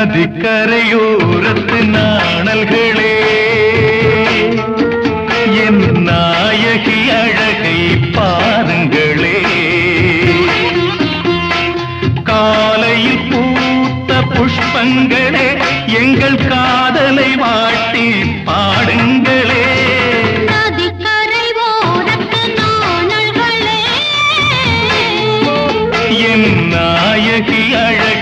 நதிக்கரையோரத்து நாணல்களே என் நாயகி அழகை பாருங்களே காலையில் பூத்த புஷ்பங்களே எங்கள் காதலை வாட்டி பாடுங்களே என் நாயகி அழகை